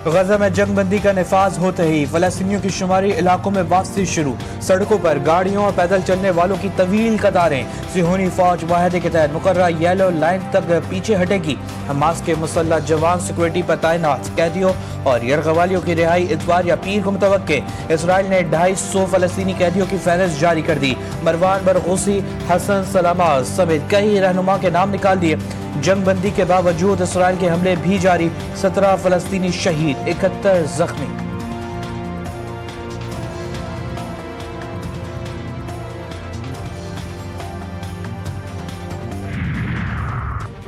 غزہ میں جنگ بندی کا نفاذ ہوتے ہی فلسطینیوں کی شمالی علاقوں میں واپسی شروع، سڑکوں پر گاڑیوں اور پیدل چلنے والوں کی طویل قطاریں، صہیونی فوج معاہدے کے تحت مقررہ یلو لائن تک پیچھے ہٹے گی، حماس کے مسلح جوان سیکورٹی پر تعینات، قیدیوں اور یرغمالیوں کی رہائی اتوار یا پیر کو متوقع، اسرائیل نے 250 فلسطینی قیدیوں کی فہرست جاری کر دی، مروان برغوثی، حسن سلامہ سمیت کئی رہنما کے نام نکال دیے، جنگ بندی کے باوجود اسرائیل کے حملے بھی جاری، 17 فلسطینی شہید، 71 زخمی۔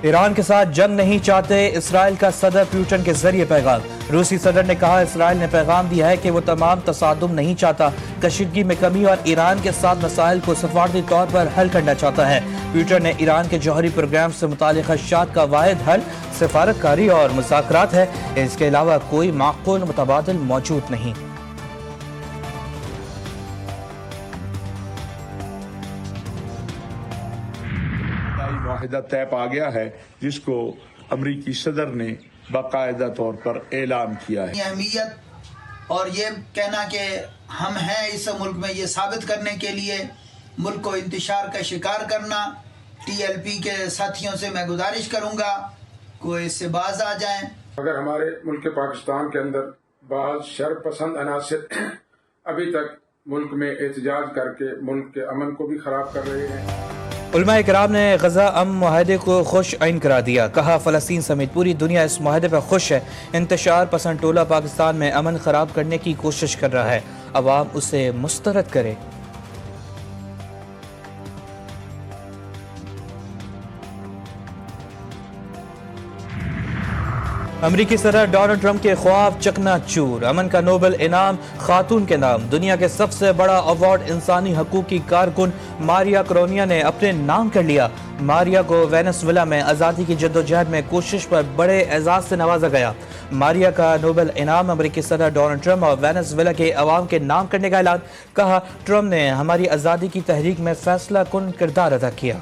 ایران کے ساتھ جنگ نہیں چاہتے، اسرائیل کا صدر پیوٹن کے ذریعے پیغام، روسی صدر نے کہا اسرائیل نے پیغام دیا ہے کہ وہ تمام تصادم نہیں چاہتا، کشیدگی میں کمی اور ایران کے ساتھ مسائل کو سفارتی طور پر حل کرنا چاہتا ہے۔ پیوٹن نے ایران کے جوہری پروگرام سے متعلق خدشات کا واحد حل سفارت کاری اور مذاکرات ہے، اس کے علاوہ کوئی معقول متبادل موجود نہیں۔ معاہدہ طے پا گیا ہے جس کو امریکی صدر نے باقاعدہ طور پر اعلان کیا ہے۔ اہمیت اور یہ کہنا کہ ہم ہیں اس ملک میں، یہ ثابت کرنے کے لیے ملک کو انتشار کا شکار کرنا، ٹی ایل پی کے ساتھیوں سے میں گزارش کروں گا کہ اس سے باز آ جائیں۔ اگر ہمارے ملک پاکستان کے اندر بعض شر پسند عناصر ابھی تک ملک میں احتجاج کر کے ملک کے امن کو بھی خراب کر رہے ہیں۔ علماء کرام نے غزہ امن معاہدے کو خوش عین قرار دیا، کہا فلسطین سمیت پوری دنیا اس معاہدے پر خوش ہے، انتشار پسند ٹولہ پاکستان میں امن خراب کرنے کی کوشش کر رہا ہے، عوام اسے مسترد کرے۔ امریکی صدر ڈونلڈ ٹرمپ کے خواب چکنا چور، امن کا نوبل انعام خاتون کے نام، دنیا کے سب سے بڑا ایوارڈ انسانی حقوق کی کارکن ماریا کرونیا نے اپنے نام کر لیا۔ ماریا کو وینزویلا میں آزادی کی جدوجہد میں کوشش پر بڑے اعزاز سے نوازا گیا۔ ماریا کا نوبل انعام امریکی صدر ڈونلڈ ٹرمپ اور وینزویلا کے عوام کے نام کرنے کا اعلان، کہا ٹرمپ نے ہماری آزادی کی تحریک میں فیصلہ کن کردار ادا کیا۔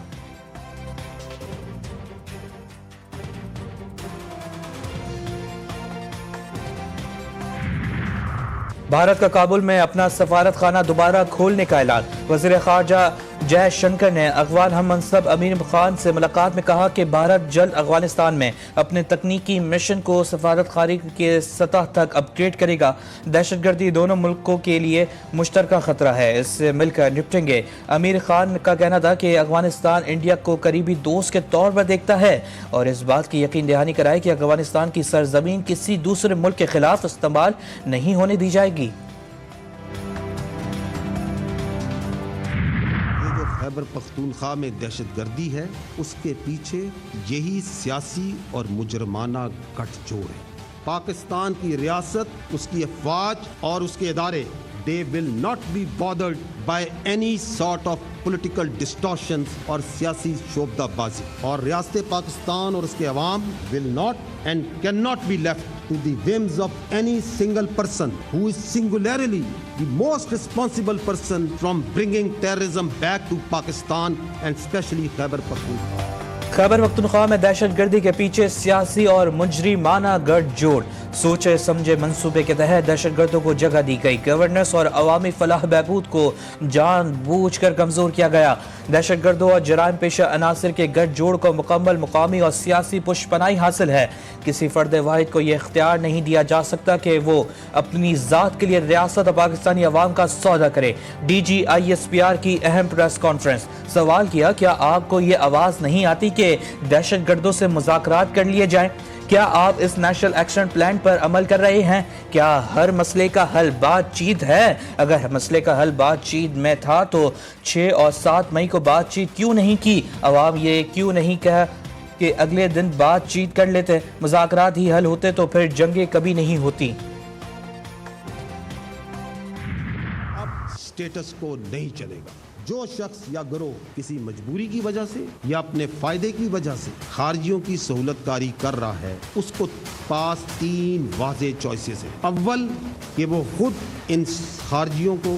بھارت کا کابل میں اپنا سفارت خانہ دوبارہ کھولنے کا اعلان، وزیر خارجہ جے شنکر نے افغان ہم منصب امیر خان سے ملاقات میں کہا کہ بھارت جلد افغانستان میں اپنے تکنیکی مشن کو سفارت خانی کے سطح تک اپ گریڈ کرے گا۔ دہشت گردی دونوں ملکوں کے لیے مشترکہ خطرہ ہے، اس سے مل کر نپٹیں گے۔ امیر خان کا کہنا تھا کہ افغانستان انڈیا کو قریبی دوست کے طور پر دیکھتا ہے اور اس بات کی یقین دہانی کرائے کہ افغانستان کی سرزمین کسی دوسرے ملک کے خلاف استعمال نہیں ہونے دی جائے گی۔ خیبر پختونخوا میں دہشت گردی ہے، اس کے پیچھے یہی سیاسی اور مجرمانہ گٹھ جوڑ ہے۔ پاکستان کی ریاست، اس کی افواج اور اس کے ادارے they will not be bothered by any sort of political distortions اور سیاسی شعبدہ بازی، اور ریاست پاکستان اور اس کے عوام will not and cannot be left to the whims of any single person who is singularly the most responsible person from bringing terrorism back to Pakistan and especially Khyber Pakhtunkhwa۔ Khyber Pakhtunkhwa میں دہشت گردی کے پیچھے سیاسی اور مجرمانہ گٹھ جوڑ، سوچے سمجھے منصوبے کے تحت دہشت گردوں کو جگہ دی گئی، گورننس اور عوامی فلاح بہبود کو جان بوجھ کر کمزور کیا گیا۔ دہشت گردوں اور جرائم پیشہ عناصر کے گٹھ جوڑ کو مکمل مقامی اور سیاسی پشپناہی حاصل ہے۔ کسی فرد واحد کو یہ اختیار نہیں دیا جا سکتا کہ وہ اپنی ذات کے لیے ریاست اور پاکستانی عوام کا سودا کرے۔ D G I S P R کی اہم پریس کانفرنس، سوال کیا کیا آپ کو یہ آواز نہیں آتی کہ دہشت گردوں سے مذاکرات کر لیے جائیں؟ کیا آپ اس نیشنل ایکشن پلان پر عمل کر رہے ہیں؟ کیا ہر مسئلے کا حل بات چیت ہے؟ اگر مسئلے کا حل بات چیت میں تھا تو 6 اور 7 مئی کو بات چیت کیوں نہیں کی؟ عوام یہ کیوں نہیں کہا کہ اگلے دن بات چیت کر لیتے؟ مذاکرات ہی حل ہوتے تو پھر جنگیں کبھی نہیں ہوتی۔ اب سٹیٹس کو نہیں چلے گا۔ جو شخص یا گروہ کسی مجبوری کی وجہ سے یا اپنے فائدے کی وجہ سے خارجیوں کی سہولت کاری کر رہا ہے، اس کو پاس 3 واضح چوائسز ہیں۔ اول کہ وہ خود ان خارجیوں کو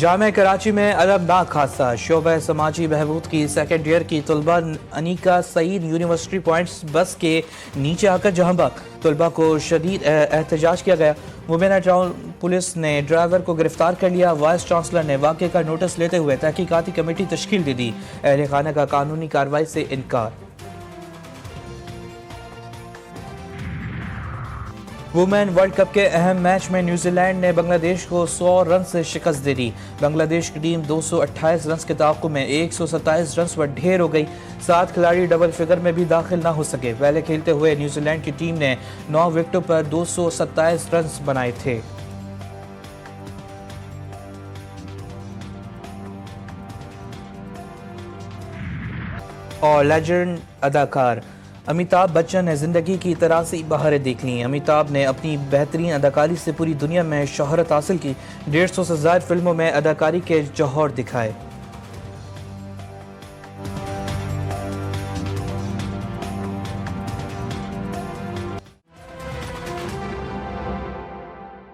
جامعہ کراچی میں المناک حادثہ، شعبہ سماجی بہبود کی سیکنڈ ایئر کی طلبہ انیکا سعید یونیورسٹی پوائنٹس بس کے نیچے آ کر جہاں بھاگ، طلبہ کو شدید احتجاج کیا گیا۔ مبینہ ٹاؤن پولیس نے ڈرائیور کو گرفتار کر لیا۔ وائس چانسلر نے واقعے کا نوٹس لیتے ہوئے تحقیقاتی کمیٹی تشکیل دے دی۔ اہل خانہ کا قانونی کارروائی سے انکار۔ وومین ورلڈ کپ کے اہم میچ میں نیوزی لینڈ نے بنگلہ دیش کو 100 رن سے شکست دے دی۔ بنگلہ دیش کی ٹیم 228 رنز کے توقع میں 127 رنز پر ڈھیر ہو گئی۔ 7 کھلاڑی ڈبل فگر میں بھی داخل نہ ہو سکے۔ پہلے کھیلتے ہوئے نیوزی لینڈ کی ٹیم نے 9 وکٹوں پر 227 رنز بنائے تھے۔ اور لیجنڈ اداکار امیتابھ بچن نے زندگی کی تراسی بہاریں دیکھ لیں۔ امیتابھ نے اپنی بہترین اداکاری سے پوری دنیا میں شہرت حاصل کی۔ 150 سے زائد فلموں میں اداکاری کے جوہر دکھائے۔